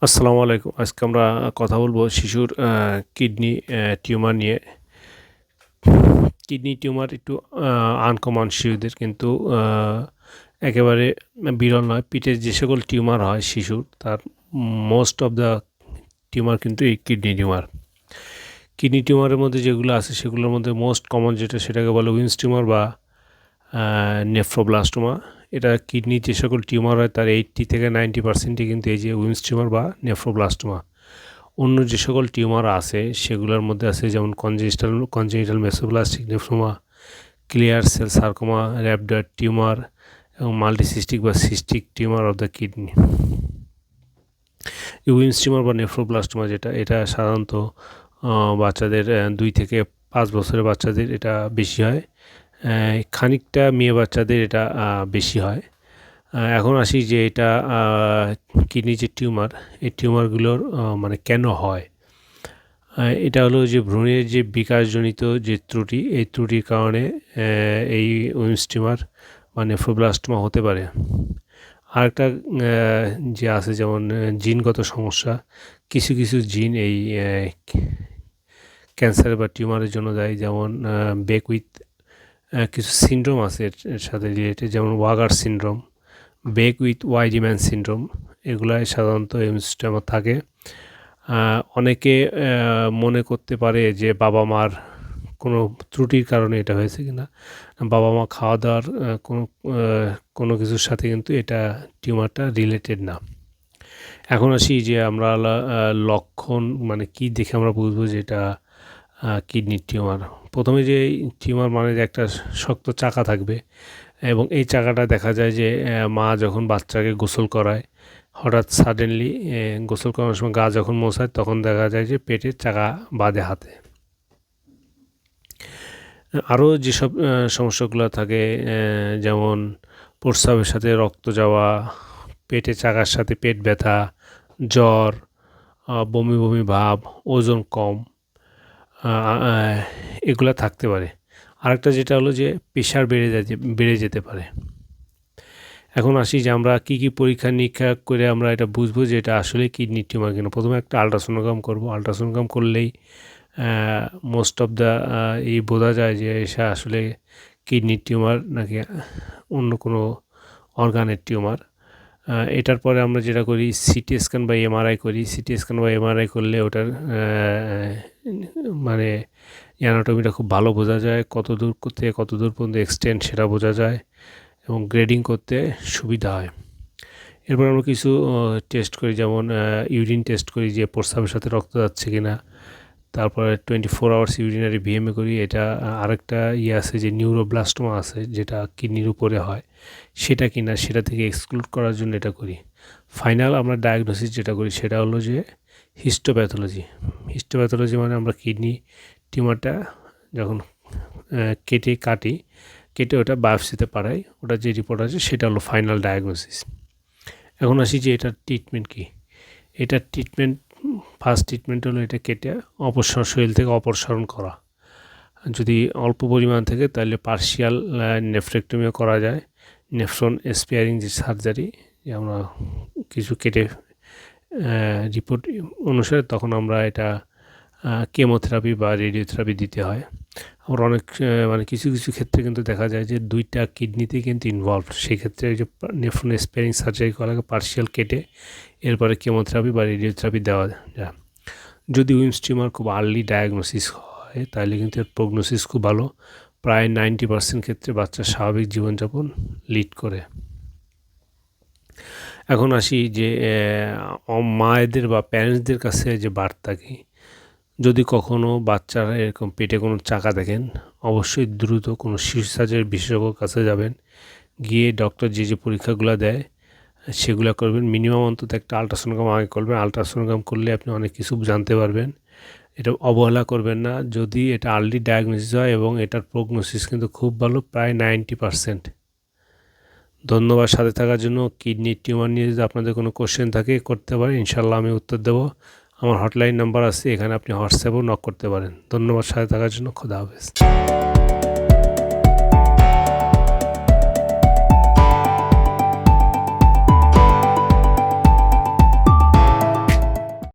আসসালামু আলাইকুম। আজকে আমরা কথা বলবো শিশুর কিডনি টিউমার নিয়ে। কিডনি টিউমার একটু আনকমন শিশুদের, কিন্তু একেবারে বিরল নয়। পিঠে যে সকল টিউমার হয় শিশুর, তার মোস্ট অফ দ্য টিউমার কিন্তু এই কিডনি টিউমার। কিডনি টিউমারের মধ্যে যেগুলো আছে সেগুলোর মধ্যে মোস্ট কমন যেটা, সেটাকে বলে উইন্স টিউমার বা নেফ্রোব্লাস্টোমা। এটা কিডনির যে সকল টিউমার হয় তার 80 থেকে 90%ই কিন্তু এই যে উইন্স টিউমার বা নেফ্রোব্লাস্টোমা। অন্য যে সকল টিউমার আছে সেগুলোর মধ্যে আছে যেমন congenital mesoblastic nephroma, clear cell sarcoma, rhabdoid tumour এবং মাল্টিসিস্টিক বা cystic tumour of the kidney. Wilms tumour বা নেফ্রোব্লাস্টোমা এটা সাধারণত বাচ্চাদের 2 থেকে 5 বছরের বাচ্চাদের এটা বেশি হয়। খানিকটা মেয়ে বাচ্চাদের এটা বেশি হয়। এখন আসি যে এটা কিডনি যে টিউমার, এই টিউমারগুলোর মানে কেন হয়। এটা হলো যে ভ্রূণের যে বিকাশজনিত যে ত্রুটি, এই ত্রুটির কারণে এই উইন্স টিউমার বা নেফ্রোব্লাস্টোমা হতে পারে। আরেকটা যে আছে যেমন জিনগত সমস্যা, কিছু কিছু জিন এই ক্যান্সার বা টিউমারের জন্য দায়ী। যেমন বেকুইথ কিছু সিনড্রোম আছে এর সাথে রিলেটেড, যেমন ওয়াগার সিনড্রোম, বেকুইথ ওয়াইডিম্যান সিনড্রোম, এগুলাই সাধারণত উইন্স টিউমার থাকে। অনেকে মনে করতে পারে যে বাবা মার কোনো ত্রুটির কারণে এটা হয়েছে কিনা। বাবা মা খাওয়া দাওয়ার কোনো কিছুর সাথে কিন্তু এটা টিউমারটা রিলেটেড না। এখন আসি যে আমরা লক্ষণ মানে কি দেখে আমরা বুঝবো যে এটা কিডনির টিউমার। প্রথমে যে টিউমার মানে যে একটা শক্ত চাকা থাকবে, এবং এই চাকাটা দেখা যায় যে মা যখন বাচ্চাকে গোসল করায়, হঠাৎ সাডেনলি গোসল করানোর সময় গা যখন মোছায় তখন দেখা যায় যে পেটের চাকা বাঁধে হাতে। আরও যেসব সমস্যাগুলো থাকে, যেমন প্রস্রাবের সাথে রক্ত যাওয়া, পেটে চাকার সাথে পেট ব্যথা, জ্বর, বমি বমি ভাব, ওজন কম, এগুলা থাকতে পারে। আরেকটা যেটা হলো যে প্রেশার বেড়ে যেতে পারে। এখন আসি যে আমরা কী কী পরীক্ষা নিরীক্ষা করে আমরা এটা বুঝবো যে এটা আসলে কিডনি টিউমার কিনা। প্রথমে একটা আলট্রাসোনোগ্রাম করব। আলট্রাসোনোগ্রাম করলেই মোস্ট অফ দ্য বোঝা যায় যে এটা আসলে কিডনির টিউমার নাকি অন্য কোনো অর্গানের টিউমার। এটার পরে আমরা যেটা করি সিটি স্ক্যান বা এমআরআই করি। সিটি স্ক্যান বা এমআরআই করলে ওটার মানে অ্যানাটমিটা খুব ভালো বোঝা যায়, কত দূর থেকে কত দূর পর্যন্ত এক্সটেন্ড সেটা বোঝা যায় এবং গ্রেডিং করতে সুবিধা হয়। এরপর আমরা কিছু টেস্ট করি, যেমন ইউরিন টেস্ট করি যে প্রস্রাবের সাথে রক্ত যাচ্ছে কিনা। তারপরে 24 আওয়ার্স ইউরিনারি ভিএমএ করি। এটা আরেকটা আছে যে নিউরোব্লাস্টোমা আছে যেটা কিডনির উপরে হয়, সেটা কিনা সেটা থেকে এক্সক্লুড করার জন্য এটা করি। ফাইনাল আমরা ডায়াগনোসিস যেটা করি সেটা হলো যে হিস্টোপ্যাথোলজি। হিস্টোপ্যাথোলজি মানে আমরা কিডনি টিউমারটা যখন কেটে ওটা বায়োপসিতে পাঠাই, ওটা যে রিপোর্ট আছে সেটা হলো ফাইনাল ডায়াগনোসিস। এখন আসি যে এটার ট্রিটমেন্ট কী। এটার ট্রিটমেন্ট, ফার্স্ট ট্রিটমেন্ট হলো এটা কেটে শরীর থেকে অপসারণ করা। যদি অল্প পরিমাণ থাকে তাহলে পার্শিয়াল নেফ্রেক্টমিও করা যায়। নেফ্রন স্পেয়ারিং যে সার্জারি, যে আমরা কিছু কেটে রিপোর্ট অনুসারে তখন আমরা এটা কেমোথেরাপি বা রেডিওথেরাপি দিতে হয়। আবার অনেক মানে কিছু কিছু ক্ষেত্রে কিন্তু দেখা যায় যে 2টা কিডনিতে কিন্তু ইনভলভড, সেক্ষেত্রে যে নেফ্রন স্পেয়ারিং সার্জারি করাকে পার্শিয়াল কেটে এরপরে কেমোথেরাপি বা রেডিওথেরাপি দেওয়া যায়। যদি উইন্স টিউমার খুব আর্লি ডায়াগনোসিস হয় তাহলে কিন্তু এর প্রগনোসিস খুব ভালো। প্রায় 90% ক্ষেত্রে বাচ্চা স্বাভাবিক জীবনযাপন লিড করে। এখন আসি যে মায়েদের বা প্যারেন্টসদের কাছে যে বার্তা কী। যদি কখনও বাচ্চারা এরকম পেটে কোনো চাকা দেখেন, অবশ্যই দ্রুত কোনো শিশু সার্জারি বিশেষজ্ঞর কাছে যাবেন। গিয়ে ডক্টর যে পরীক্ষাগুলো দেয় সেগুলো করবেন। মিনিমাম অন্তত একটা আলট্রাসোনোগ্রাম আগে করবেন। আলট্রাসোনোগ্রাম করলে আপনি অনেক কিছু জানতে পারবেন। এটা অবহেলা করবেন না। যদি এটা আর্লি ডায়াগনোসিস হয় এবং এটার প্রগনোসিস কিন্তু খুব ভালো, প্রায় 90%। ধন্যবাদ সাথে থাকার জন্য। কিডনি টিউমার নিয়ে যদি আপনাদের কোনো কোশ্চেন থাকে করতে পারেন, ইনশাল্লাহ আমি উত্তর দেবো। আমার হটলাইন নাম্বার আছে, এখানে আপনি হোয়াটসঅ্যাপেও নক করতে পারেন। ধন্যবাদ সাথে থাকার জন্য। খোদা হাফেজ।